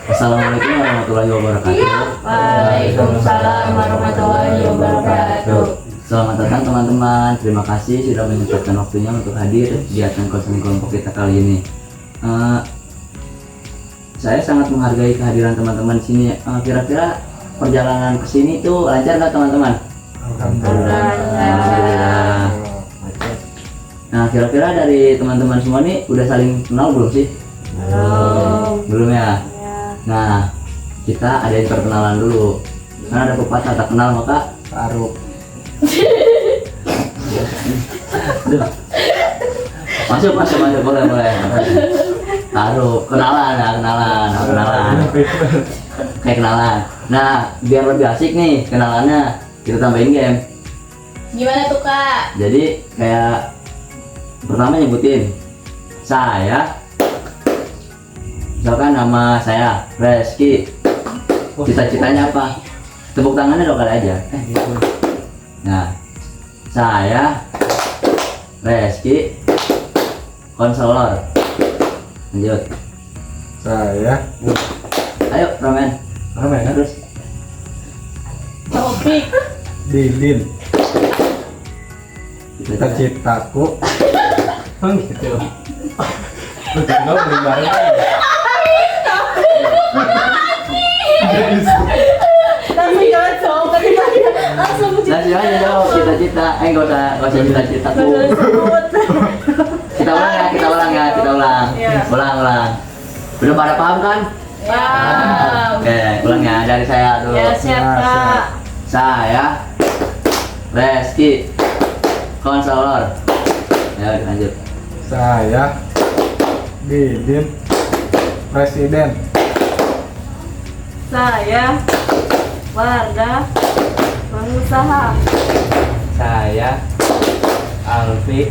Assalamualaikum warahmatullahi wabarakatuh. Waalaikumsalam warahmatullahi wabarakatuh. Selamat datang teman-teman. Terima kasih sudah menyempatkan waktunya untuk hadir di acara konseling kelompok kita kali ini. Saya sangat menghargai kehadiran teman-teman di sini. Kira-kira perjalanan ke sini itu lancar nggak teman-teman? Alhamdulillah. Nah, kira-kira dari teman-teman semua nih udah saling kenal belum sih? Belum ya? Nah, kita ada yang perkenalan dulu. Karena ada pepatah tak kenal maka taruh. Masuk, boleh. Taruh, kenalan. Kayak kenalan. Nah, biar lebih asik nih kenalannya, kita tambahin game. Gimana tuh Kak? Jadi kayak pertama nyebutin saya, misalkan nama saya Reski, cita-citanya apa? Tepuk tangannya dong kali aja. Nah, saya Reski, konselor. Lanjut. Saya Ayo Romen terus. Topik. Didin, cita-citaku gitu. Lu beli barang kan? Langsung jangan jawab tadi langsung Langsung aja dong, cita-cita. Nggak usah cita-citaku. Kita ulang ya. Iya. Ulang. Udah pada paham kan? Paham. Oke, ulang ya dari saya dulu. Ya siap Kak. Saya Reski, konselor. Ya lanjut. Saya Didin, presiden. Saya warga pengusaha. Saya Alfi,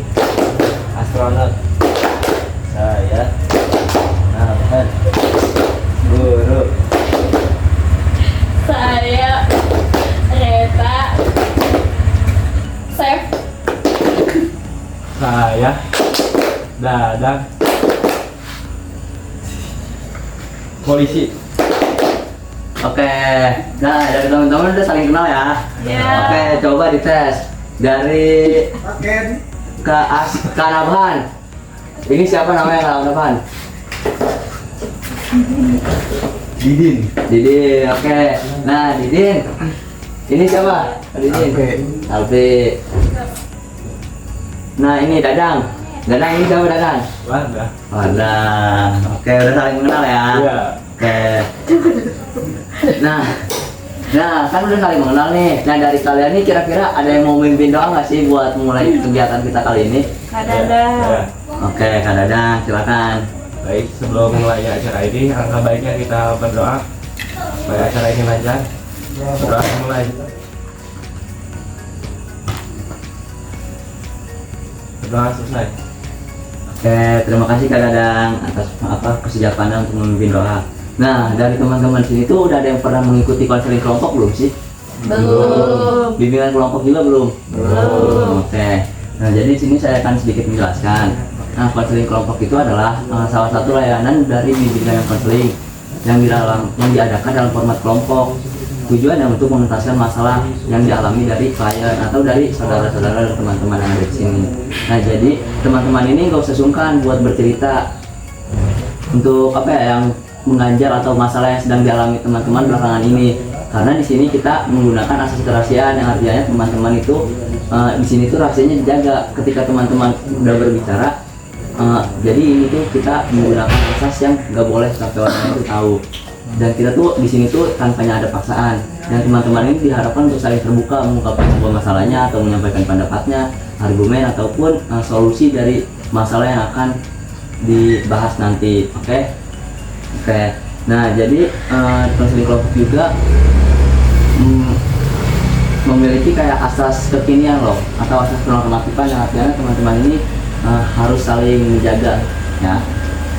astronot. Saya Nathan, guru. Saya Reta, chef. Saya Dadang, polisi. Oke, nah dari teman-teman udah saling kenal ya. Ya. Oke, coba dites dari Kanabahan. Ini siapa namanya Kanabahan? Didin, Oke. Nah, Didin. Ini siapa? Didin. Alfi. Nah, ini Dadang. Ini siapa Dadang? Warga. Oke, udah saling mengenal ya. Iya. Oke. Nah, kan udah saling mengenal nih. Nah, dari kalian nih kira-kira ada yang mau mimpin doa nggak sih buat mulai kegiatan kita kali ini? Kadada. Oke, Kak Dadang, silakan. Baik, sebelum mulai acara ini, alangkah baiknya kita berdoa supaya acara ini lancar. Berdoa mulai. Berdoa selesai. Oke, terima kasih Kak Dadang atas kesiapannya untuk memimpin doa. Nah, dari teman-teman sini tuh udah ada yang pernah mengikuti konseling kelompok belum sih? Belum. Bimbingan kelompok juga belum? Belum. Oke. Nah, jadi sini saya akan sedikit menjelaskan. Nah, konseling kelompok itu adalah salah satu layanan dari bimbingan konseling yang diadakan dalam format kelompok. Tujuannya untuk menuntaskan masalah yang dialami dari klien atau dari saudara-saudara dan teman-teman yang ada di sini. Nah, jadi teman-teman ini nggak usah sungkan buat bercerita untuk yang mengganjal atau masalah yang sedang dialami teman-teman belakangan ini. Karena di sini kita menggunakan asas kerahasiaan yang artinya teman-teman itu di sini tuh rahasianya dijaga ketika teman-teman udah berbicara. Jadi ini tuh kita menggunakan asas yang nggak boleh sampai orang itu tahu. Dan kita tuh di sini tuh tanpanya ada paksaan. Dan teman-teman ini diharapkan untuk saling terbuka mengungkapkan sebuah masalahnya atau menyampaikan pendapatnya, argumen ataupun solusi dari masalah yang akan dibahas nanti. Oke. Nah, jadi konseling kelompok juga memiliki kayak asas kekinian loh, atau asas penormatifan yang artinya teman-teman ini harus saling menjaga ya.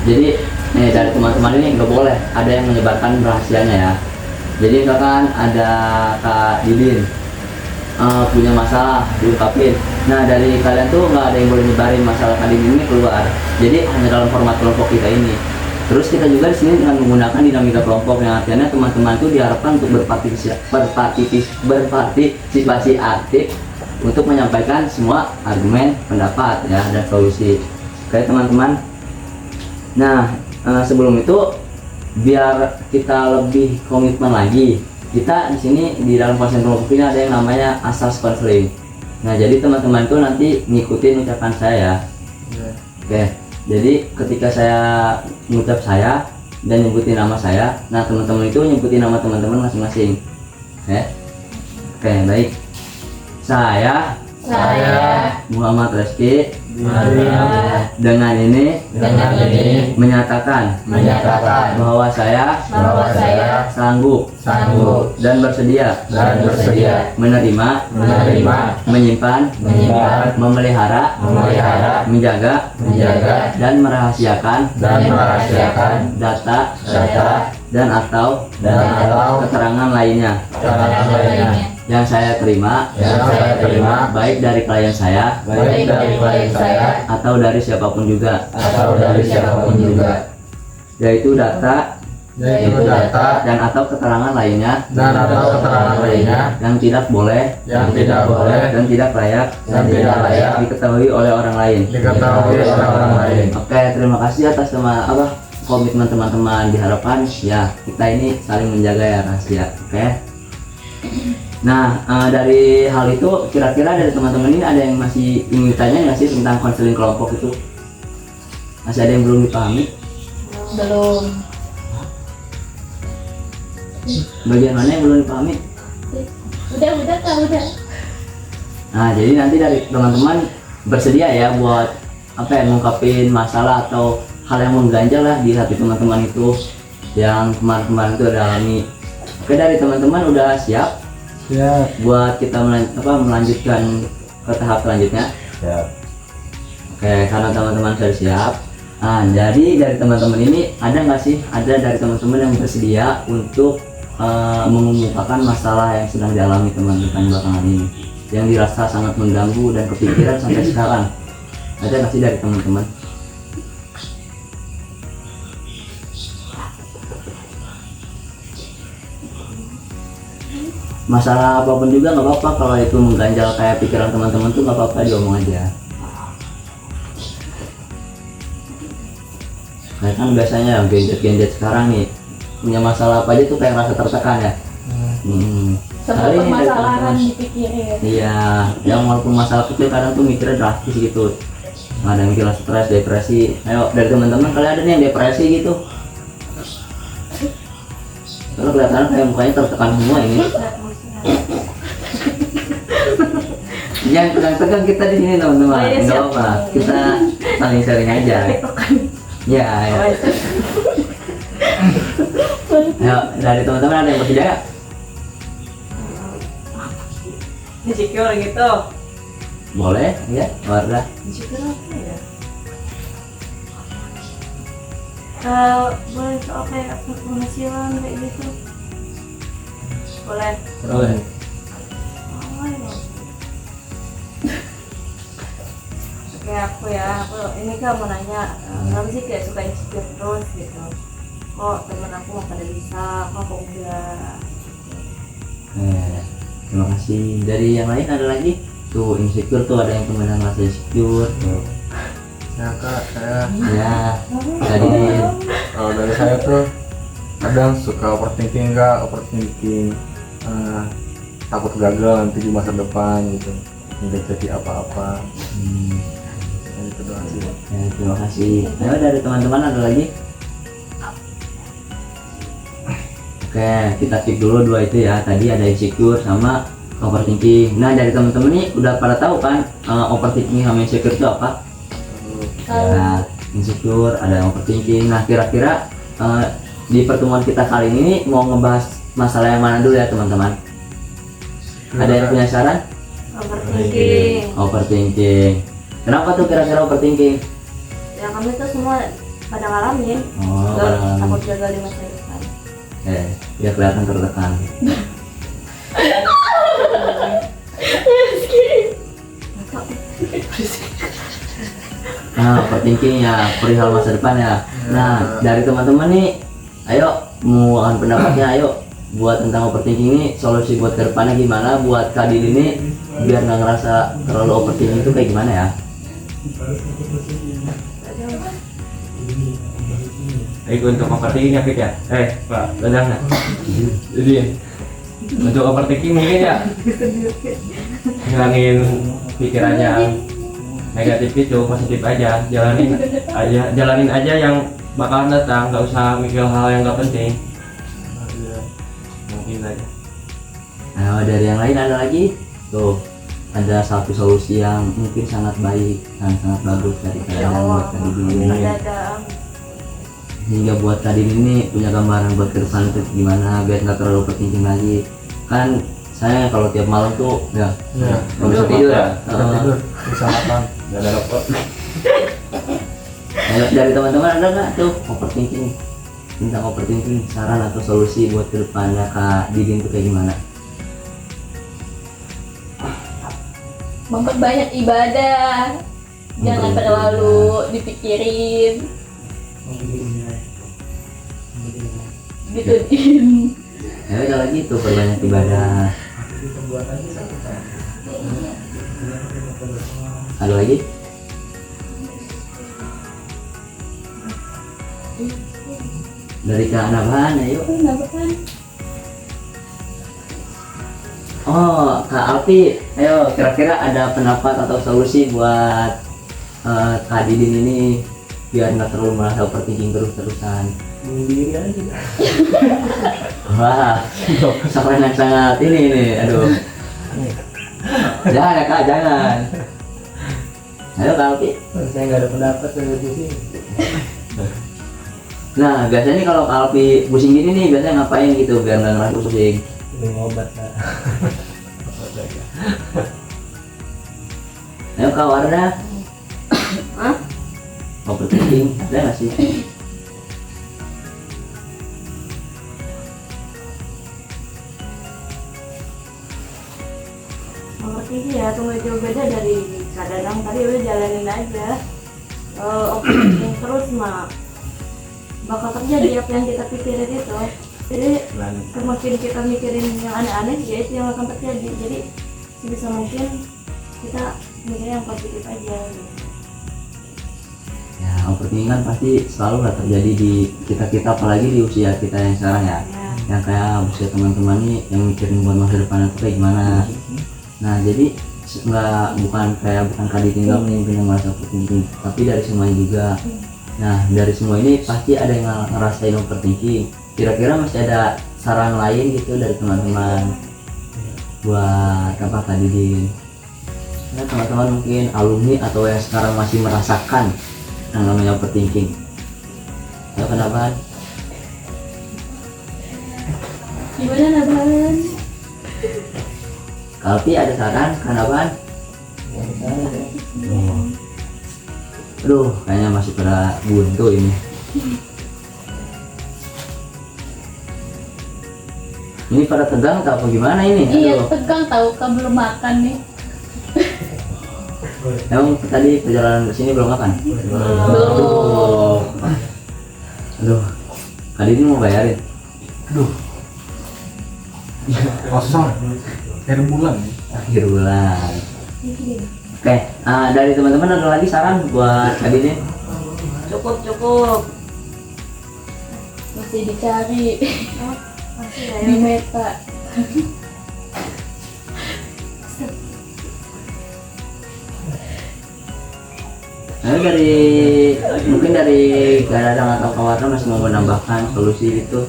Jadi dari teman-teman ini nggak boleh ada yang menyebarkan rahasianya ya. Jadi misalkan ada Kak Didin punya masalah diungkapin, nah dari kalian tuh nggak ada yang boleh nyebarin masalah Kak Didin ini keluar. Jadi hanya dalam format kelompok kita ini. Terus kita juga di sini dengan menggunakan dinamika kelompok yang artinya teman-teman itu diharapkan untuk berpartisipasi aktif untuk menyampaikan semua argumen, pendapat ya dan solusi. Oke teman-teman. Nah sebelum itu biar kita lebih komitmen lagi, kita di sini di dalam konseling kelompok ini ada yang namanya asas konseling. Nah jadi teman-teman itu nanti ngikutin ucapan saya ya. Oke. Jadi ketika saya mengucap saya dan nyebutin nama saya, nah teman-teman itu nyebutin nama teman-teman masing-masing. Oke, baik. Saya Muhammad Reski dengan ini menyatakan bahwa saya sanggup dan bersedia menerima, menyimpan, memelihara, menjaga, dan merahasiakan data dan atau keterangan lainnya yang saya terima baik dari klien saya atau dari siapapun juga, yaitu data dan atau keterangan lainnya yang tidak boleh dan tidak layak diketahui oleh orang lain. Oke, terima kasih atas komitmen teman-teman. Diharapkan ya kita ini saling menjaga ya rahasia. Oke. Nah dari hal itu kira-kira dari teman-teman ini ada yang masih ingin tanya nggak sih tentang konseling kelompok itu? Masih ada yang belum dipahami? Belum. Bagian mana yang belum dipahami? Udah Kak, udah. Nah jadi nanti dari teman-teman bersedia ya buat ngungkapin masalah atau hal yang mengganjal lah di hati teman-teman itu yang kemarin-kemarin itu ada alami. Oke, dari teman-teman udah siap buat kita melanjutkan ke tahap selanjutnya? Oke, karena teman-teman sudah siap. Nah, jadi dari teman-teman ini ada nggak sih dari teman-teman yang bersedia untuk mengemukakan masalah yang sedang dialami teman-teman belakangan ini yang dirasa sangat mengganggu dan kepikiran sampai sekarang? Ada nggak sih dari teman-teman? Masalah apapun juga nggak apa-apa, kalau itu mengganjal kayak pikiran teman-teman tuh nggak apa-apa, diomong aja. Kayak kan biasanya gadget sekarang nih punya masalah apa aja tuh kayak rasa tertekan ya. Semua permasalahan dipikirin. Iya, yang walaupun masalah kecil kadang tuh mikirnya drastis gitu. Ada yang mikir stres, depresi. Ayo dari teman-teman kalian ada nih yang depresi gitu? Kalau kelihatan kayak mukanya tertekan semua ini. Yang tegang kita di sini teman-teman. Enggak apa, kita saling sharing aja. Ya. Ayo dari teman-teman ada yang bersedia? Insecure gitu. Boleh, ya, Wardah. Insecure apa ya? Boleh soal kayak penghasilan kayak gitu. Boleh. Kayak aku ini kan mau nanya, kenapa sih kayak suka insecure terus gitu? Kok temen aku nggak pada bisa, kok aku enggak? Terima kasih. Dari yang lain ada lagi? Tuh insecure tuh ada yang temenan rasa insecure. Ya Kak, saya Jadi kalau dari saya tuh kadang suka overthinking, takut gagal nanti di masa depan gitu, nggak jadi apa-apa. Itu doang sih. Ya, terima kasih. Ayo dari teman-teman ada lagi? Oke, kita skip dulu dua itu ya. Tadi ada insecure sama overthinking. Nah dari teman-teman ini udah pada tahu kan overthinking sama insecure itu apa? Ya, insecure, ada overthinking. Nah kira-kira di pertemuan kita kali ini mau ngebahas masalah yang mana dulu ya teman-teman? Ada yang punya saran? Overthinking. Kenapa tuh kira-kira overthinking? Ya kami tuh semua pada ngalamin. Takut gagal di masa depan. Ya kelihatan tertekan. Nah, overthinking ya perihal masa depan ya. Nah, dari teman-teman nih, ayo mengeluarkan pendapatnya, ayo buat tentang overthinking ini, solusi buat kedepannya gimana buat Kak Didi ini biar nggak ngerasa terlalu overthinking itu kayak gimana ya? Untuk overthinking ya Fit ya? Pak, udah nggak? Jadi untuk overthinking mungkin ya hilangin pikirannya negatif itu, positif aja, jalanin aja yang bakalan datang, nggak usah mikir hal yang nggak penting. Mungkin aja. Nah, dari yang lain ada lagi tuh, ada satu solusi yang mungkin sangat baik dan sangat bagus dari kalian buat Kak Didi ini, hingga buat Kak Didi ini punya gambaran buat ke depan itu gimana biar nggak terlalu overthinking lagi. Kan saya kalau tiap malam tuh ya nggak bisa tidur ya, tidur bisa makan, nggak ada rokok. Nah, dari teman-teman ada nggak tuh overthinking, tentang overthinking, saran atau solusi buat ke depannya Kak Didi itu kayak gimana? Memperbanyak ibadah, jangan terlalu dipikirin gitu. Ya udah lagi tuh, perbanyak ibadah. Ada lagi? Dari Kak Nabahan, ayo. Oh, Kak Alfi, ayo kira-kira ada pendapat atau solusi buat Kak Didin ini biar nggak terlalu merasa overthinking terus-terusan. Sendiri aja. Wah, sama yang sangat ini, aduh. Jangan ya Kak, jangan. Ayo Kak Alfi. Saya nggak ada pendapat dari sini. Nah, biasanya kalau Kak Alfi pusing gini nih, biasanya ngapain gitu biar nggak ngerasa pusing? Minum obat lah. Ayo Kak Wardah. Hah? Overthinking, ada nggak sih? Overthinking ya, tunggu itu beda dari kadang tadi udah jalanin aja. Overthinking terus mah bakal terjadi apa yang kita pikirin itu. Jadi semakin kita mikirin yang aneh-aneh, ya itu yang akan terjadi. Jadi sebisa mungkin kita mikir yang positif aja. Ya, overthinking kan pasti selalu lah terjadi di kita apalagi di usia kita yang sekarang ya. Yang kayak usia teman-teman nih yang mikirin buat masa depan itu kayak gimana. Nah, jadi bukan Kak Didi doang nih yang merasa overthinking, tapi dari semuanya juga. Nah, dari semua ini pasti ada yang ngerasain overthinking. Kira-kira masih ada saran lain gitu dari teman-teman buat apa Kak Didi? Nah, teman-teman mungkin alumni atau yang sekarang masih merasakan yang namanya overthinking. Ya, kenapa? Gimana Nabahan? Kalpi ada saran, kenapa? Aduh, kayaknya masih pada buntu ini. Ini pada tegang atau apa gimana ini? Iya, Aduh. tegang tahu kan belum makan nih. Emang tadi perjalanan ke sini belum makan? Belum. Aduh, kali ini mau bayarin. Aduh, kosong akhir bulan. Akhir bulan. Oke, dari teman-teman ada lagi saran buat kali ini? Cukup. Masih dicari. Masih ya. Di Meta. Nah, mungkin dari Kak Dadang atau Kak Warna masih mau menambahkan solusi itu.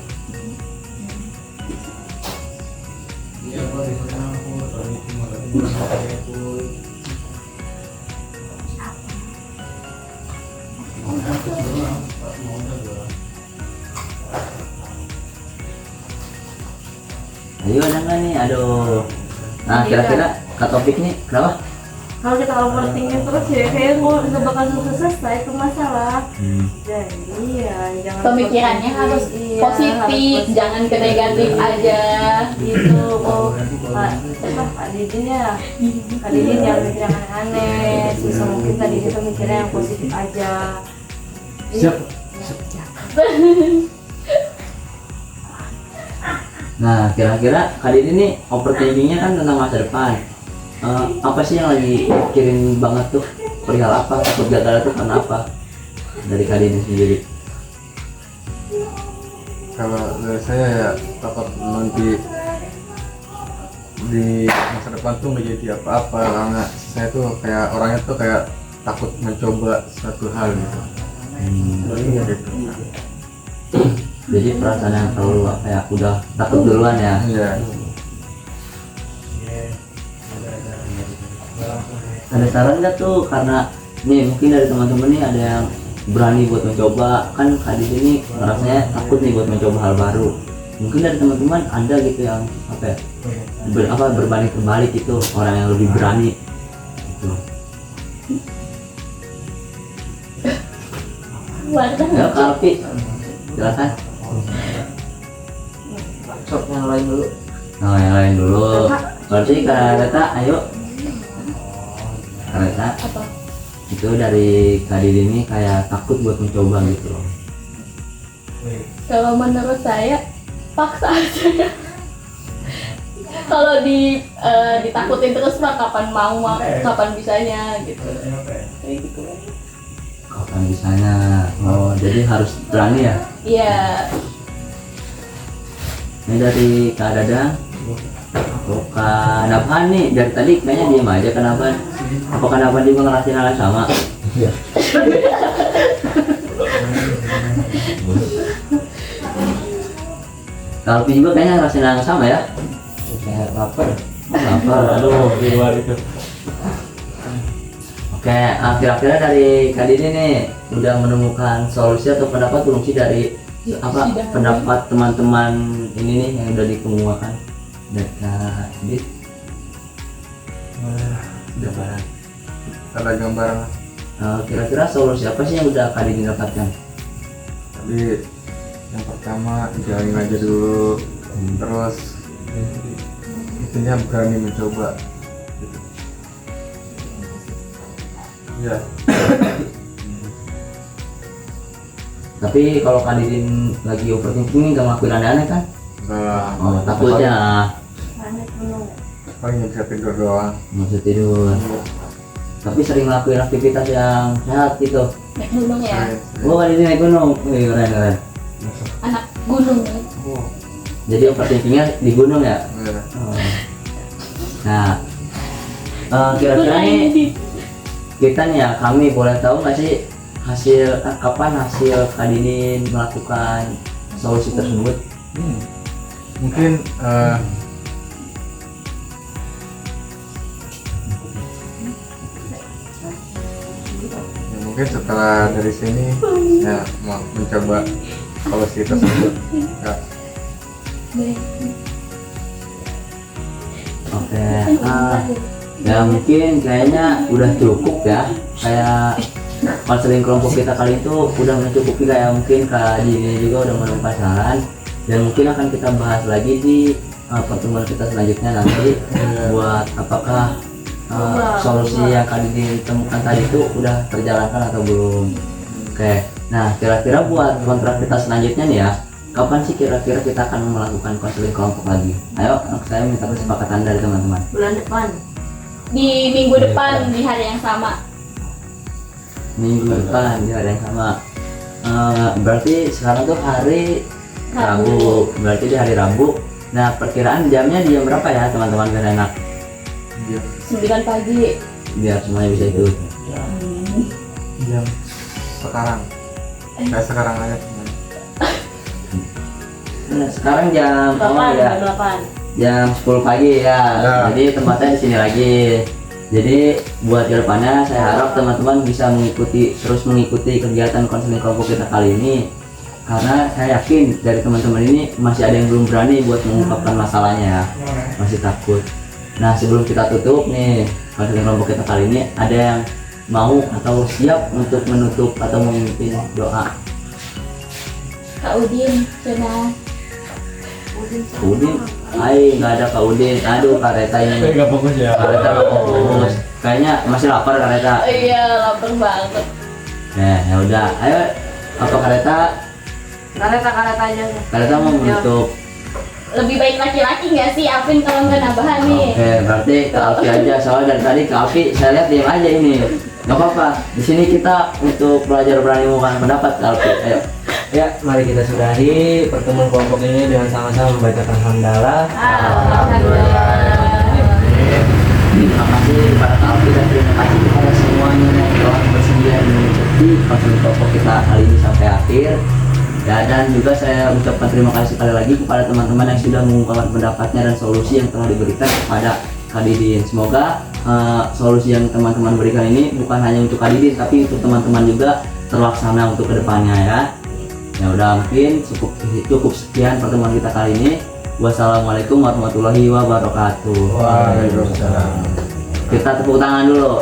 Ayo ada nggak nih? Aduh. Nah, kira-kira Kak Topik nih kenapa? Kalau kita overthinking terus ya kayak nggak bakal selesai itu masalah. Jadi ya jangan Pemikirannya harus iya, positif, harus jangan ke negatif aja. gitu. Kak Didin ya, Kak Didin yang mikir yang aneh-aneh. Sebisa mungkin tadi kita mikirnya yang positif aja. Jadi, Siap. Nah, kira-kira kali ini overthinkingnya kan tentang masa depan. Apa sih yang lagi pikirin banget tuh? Perihal apa? Takut gagal itu karena apa? Dari kali ini sendiri. Kalau dari saya ya takut nanti di masa depan tuh menjadi apa-apa, karena saya tuh kayak orangnya tuh kayak takut mencoba suatu hal gitu. Gitu. Jadi perasaan yang terlalu kayak udah takut duluan ya. Iya. Ada saran nggak tuh, karena nih mungkin dari teman-teman nih ada yang berani buat mencoba, kan Kadit ini rasanya takut nih buat mencoba hal baru. Mungkin dari teman-teman ada gitu yang apa ya, berbanding terbalik gitu, orang yang lebih berani gitu. Ya Kalpi, silakan. Sok yang lain dulu. Oh, yang lain dulu. Berarti Kareta, ayo. Kareta. Apa? Itu dari Kadit ini kayak takut buat mencoba gitu loh. Kalau menurut saya paksa aja. Kalau ditakutin terus mah kapan mau mah kapan bisanya gitu. Kayak gitu. Kapan bisanya? Oh, jadi harus berani ya? Iya. Ini dari Kak Dadang. Oh, Kak Nabhan nih, dari tadi kayaknya diem aja. Kenapa? Apakah Nabhan juga ngerasain hal yang sama? Iya. Kalpi juga kayaknya ngerasain hal yang sama ya? Saya lapar. Lapar, aduh. Di luar itu. Oke, kira-kira dari Kak Dini nih udah menemukan solusi atau pendapat belum sih dari apa Sudah. pendapat teman-teman ini nih yang udah dikemukakan dari Kak Dit? Udah barang. Ada gambaran. Kira-kira solusi apa sih yang udah Kak Dini dapatkan? Tapi yang pertama jalanin aja dulu, terus intinya berani mencoba gitu. Ya. Tapi kalau Kak Dini lagi overthinking nggak ngelakuin aneh-aneh kan? Enggak. Oh, takutnya Planet gunung. Paling bisa tidur doang. masih tidur. Tapi sering ngelakuin aktivitas yang sehat gitu. Naik gunung ya. Oh, Kak Dini naik gunung. Wih, keren. Anak gunung ya. Jadi overthinkingnya di gunung ya? Iya. Oh. Nah, kira-kira nih kita nih ya, kami boleh tahu nggak sih kapan hasil Kak Dini melakukan solusi tersebut? Mungkin ya mungkin setelah dari sini ya mau mencoba solusi tersebut. Ya. Oke, ya mungkin kayaknya udah cukup ya. Kayak konseling kelompok kita kali itu udah mencukupi, kayak mungkin Kak Dini juga udah menemukan saran, dan mungkin akan kita bahas lagi di pertemuan kita selanjutnya nanti buat apakah solusi yang Kak Dini temukan tadi itu udah terjalankan atau belum. Oke, nah kira-kira buat kontrak kita selanjutnya nih ya, kapan sih kira-kira kita akan melakukan konseling kelompok lagi? Ayo, saya minta kesepakatan dari teman-teman. Bulan depan. Di minggu depan di hari yang sama. Minggu depan di hari yang sama. Berarti sekarang tuh hari Rabu. Berarti di hari Rabu. Nah, perkiraan jamnya di jam berapa ya teman-teman, biar enak, Iya. 9 pagi. biar semuanya bisa ikut. Jam sekarang. Kayak sekarang aja. Nah, sekarang jam 8. jam 10 pagi ya. Ya. Jadi tempatnya di sini lagi. Jadi buat kedepannya saya harap teman-teman bisa terus mengikuti kegiatan konseling kelompok kita kali ini, karena saya yakin dari teman-teman ini masih ada yang belum berani buat mengungkapkan masalahnya ya, masih takut. Nah, sebelum kita tutup nih konseling kelompok kita kali ini, ada yang mau atau siap untuk menutup atau memimpin doa? Kak Udin, cenah. Udin, nggak ada Kak Udin. Aduh, Kak Reta ini. Nggak fokus ya. Kak Reta nggak fokus. Kayaknya masih lapar Kak Reta. Oh iya, lapar banget. Nah, ya udah. Ayo, apa Kak Reta Kareta aja sih. Kareta mau untuk Lebih baik laki-laki nggak sih Alvin kalau nggak nambahan nih? oke, berarti ke Alfi aja. Soalnya dari tadi ke Alfi saya lihat diam aja ini. Gak apa-apa. Di sini kita untuk belajar berani mengungkapkan pendapat ke Alfi. Ayo. Ya, mari kita sudahi pertemuan kelompok ini dengan sama-sama membacakan hamdalah. Alhamdulillah. Terima kasih kepada Kak Alfi dan terima kasih kepada semuanya yang telah bersedia mengikuti konseling kelompok kita kali ini sampai akhir. Ya, dan juga saya ucapkan terima kasih sekali lagi kepada teman-teman yang sudah mengungkapkan pendapatnya dan solusi yang telah diberikan kepada Kak Didin. Semoga solusi yang teman-teman berikan ini bukan hanya untuk Kak Didin, tapi untuk teman-teman juga terlaksana untuk kedepannya ya. Ya udah, mungkin cukup sekian pertemuan kita kali ini. Wassalamualaikum warahmatullahi wabarakatuh. Waalaikumsalam. Kita tepuk tangan dulu.